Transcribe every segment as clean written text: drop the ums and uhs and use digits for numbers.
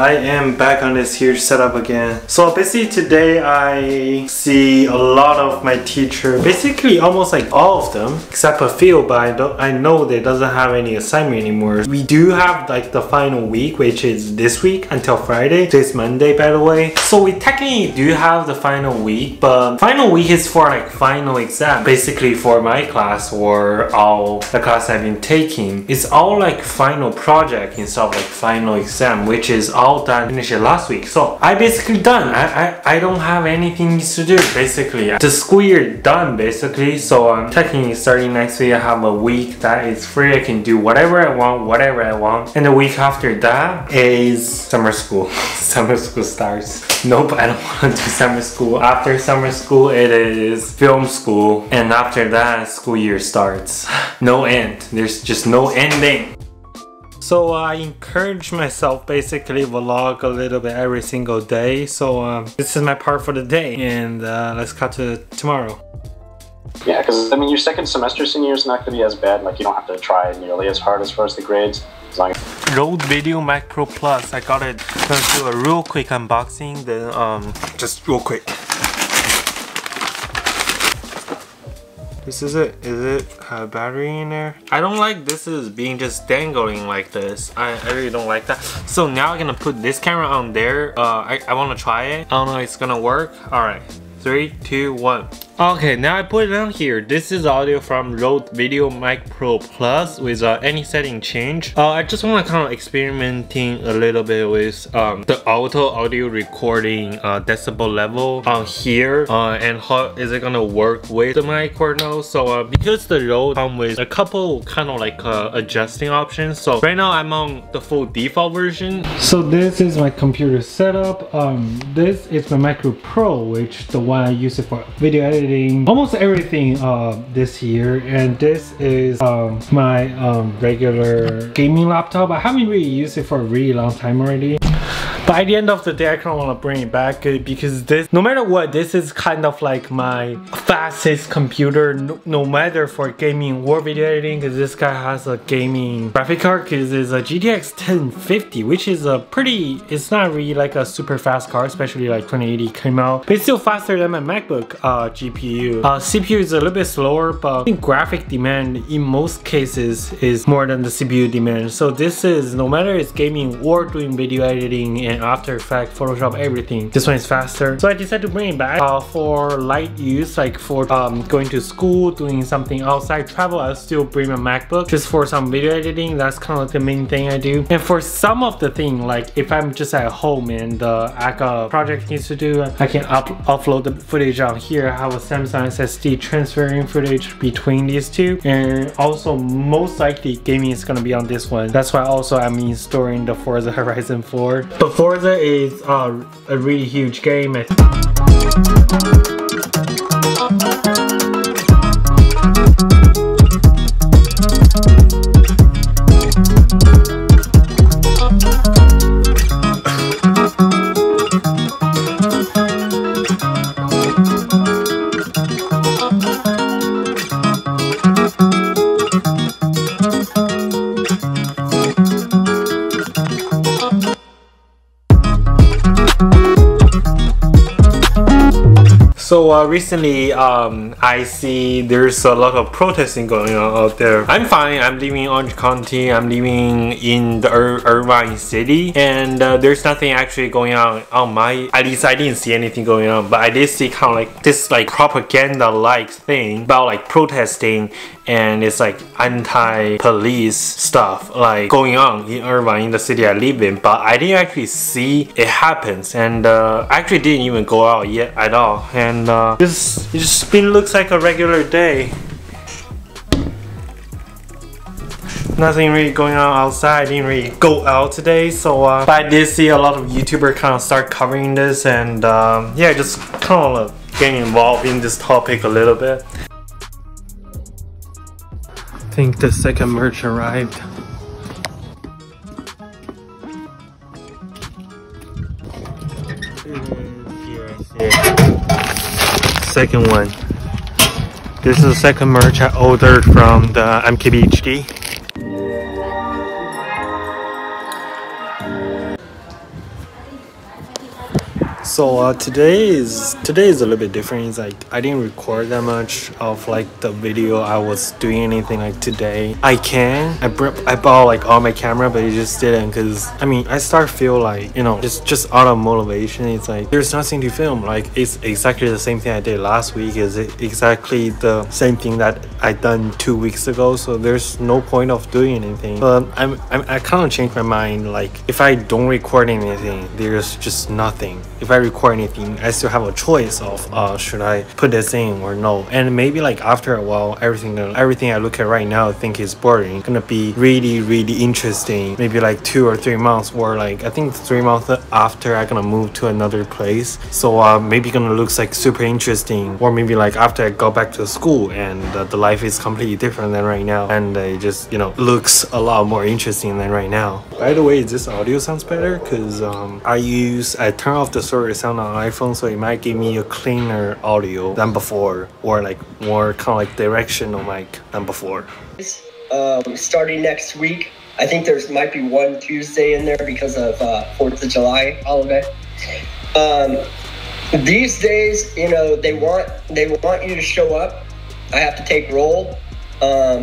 I am back on this huge setup again. So basically today I see a lot of my teacher, basically almost like all of them, except a few, but I know they doesn't have any assignment anymore. We do have like the final week, which is this week until Friday. Today's Monday, by the way. So we technically do have the final week, but final week is for like final exam. Basically for my class or all the class I've been taking, it's all like final project instead of like final exam, which is all done, finished it last week. So I basically done. I don't have anything to do basically. The school year done basically. So technically starting next week I have a week that is free. I can do whatever I want, and the week after that is summer school. Summer school starts. Nope, I don't want to do summer school. After summer school it is film school, and after that school year starts. No end. There's just no ending. So I encourage myself basically vlog a little bit every single day. So this is my part for the day, and let's cut to tomorrow. Yeah, because I mean your second semester senior year is not going to be as bad. Like you don't have to try nearly as hard as far as the grades. As long as Rode Video Mac Pro Plus. I got it. Gonna do a real quick unboxing. Then just real quick. This is it. Is it have a battery in there? I don't like this is being just dangling like this. I really don't like that. So now I'm gonna put this camera on there. I wanna try it. I don't know if it's gonna work. Alright. 3, 2, 1. Okay, now I put it on here. This is audio from Rode Video Mic Pro Plus with any setting change. I just want to kind of experimenting a little bit with the auto audio recording decibel level on here and how is it gonna work with the mic or no. So because the Rode come with a couple kind of like adjusting options. So right now I'm on the full default version. So this is my computer setup. This is my MacBook Pro, which the one I use it for video editing. Almost everything this year, and this is my regular gaming laptop. I haven't really used it for a really long time already. But at the end of the day, I kind of want to bring it back because this, no matter what, this is kind of like my fastest computer, no matter for gaming or video editing, because this guy has a gaming graphic card, because it's a GTX 1050, which is a pretty, it's not really like a super fast card, especially like 2080 came out, but it's still faster than my MacBook GPU. CPU is a little bit slower, but I think graphic demand in most cases is more than the CPU demand. So this is, no matter it's gaming or doing video editing and After Effects, Photoshop, everything, this one is faster. So I decided to bring it back for light use, like for going to school, doing something outside travel. I'll still bring my MacBook just for some video editing. That's kind of like the main thing I do. And for some of the thing, like if I'm just at home and the ACA project needs to do, I can upload the footage on here. I have a Samsung SSD transferring footage between these two, and also most likely gaming is gonna be on this one. That's why also I'm installing the Forza Horizon 4. But Forza is a really huge game. So recently I see there's a lot of protesting going on out there. I'm fine. I'm living in Orange County. I'm living in the Irvine city, and there's nothing actually going on my, at least I didn't see anything going on, but I did see kind of like this like propaganda like thing about like protesting, and it's like anti-police stuff like going on in Irvine, in the city I live in, but I didn't actually see it happens, and I actually didn't even go out yet at all, and this just looks like a regular day. Nothing really going on outside. I didn't really go out today, so but I did see a lot of YouTubers kind of start covering this, and yeah, just kind of getting involved in this topic a little bit. I think the second merch arrived. second one. This is the second merch I ordered from the MKBHD. So today is a little bit different. It's like I didn't record that much of like the video I was doing anything like today. I bought like all my camera, but it just didn't, because I mean I start feel like, you know, just out of motivation. It's like there's nothing to film. Like it's exactly the same thing I did last week. Is exactly the same thing that I done 2 weeks ago. So there's no point of doing anything. But I kind of changed my mind. Like if I don't record anything, there's just nothing. If I record anything, I still have a choice of should I put this in or no. And maybe like after a while, everything I look at right now I think is boring, gonna be really interesting. Maybe like 2 or 3 months, or like I think 3 months after I'm gonna move to another place. So maybe gonna looks like super interesting. Or maybe like after I go back to school and the life is completely different than right now, and it just, you know, looks a lot more interesting than right now. By the way, this audio sounds better because I turn off the surround sound on iPhone, so it might give me a cleaner audio than before, or like more kind of like directional mic than before. Starting next week, I think there's might be one Tuesday in there because of 4th of July holiday. These days, you know, they want you to show up. I have to take roll.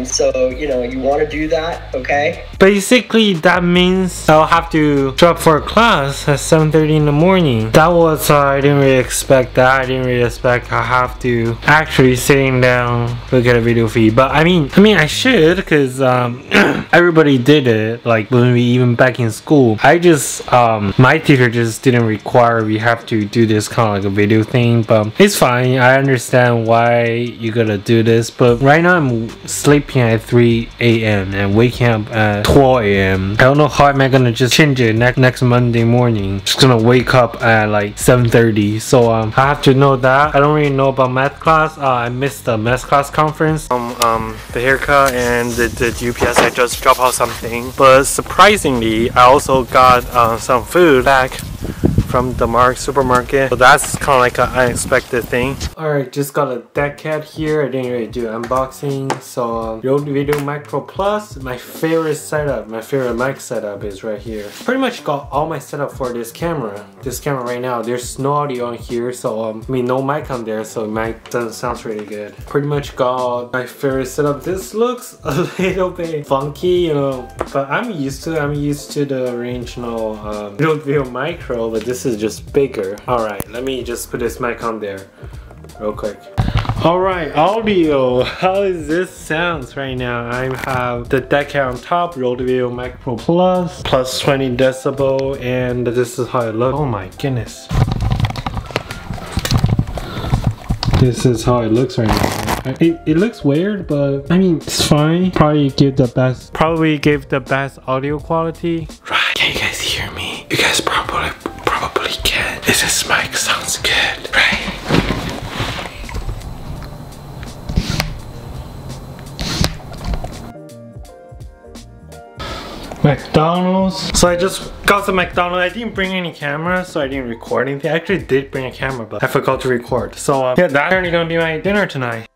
So, you know, you want to do that, okay? Basically, that means I'll have to show up for a class at 7:30 in the morning. That was, I didn't really expect that. I didn't really expect I have to actually sitting down, look at a video feed. But I mean, I should, because everybody did it, like when we even back in school. I just, my teacher just didn't require we have to do this kind of like a video thing, but it's fine. I understand why you gotta do this, but right now I'm sleeping at 3 a.m. and waking up at 12 a.m. I don't know how am I gonna just change it next Monday morning. Just gonna wake up at like 7:30. So I have to know that. I don't really know about math class. I missed the math class conference. The haircut and the UPS, I just dropped out something. But surprisingly, I also got some food back from the supermarket. So that's kind of like an unexpected thing. Alright, just got a deck cat here. I didn't really do unboxing. So Rode Video Mic Pro Plus, my favorite setup, my favorite mic setup is right here. Pretty much got all my setup for this camera. This camera right now, there's no audio on here, so I mean no mic on there, so mic doesn't sound really good. Pretty much got my favorite setup. This looks a little bit funky, you know, but I'm used to the original Rode Video Micro, but this is just bigger. Alright, let me just put this mic on there real quick. Alright, audio. How is this sounds right now? I have the deck on top, Rode Video Mic Pro Plus, plus 20 decibel, and this is how it looks. Oh my goodness. This is how it looks right now. It looks weird, but I mean it's fine. Probably gave the best audio quality. Right, can you guys hear me? You guys probably can. This mic sounds good, right? McDonald's. So I just got some McDonald's. I didn't bring any camera, so I didn't record anything. I actually did bring a camera, but I forgot to record. So yeah, that's apparently gonna be my dinner tonight.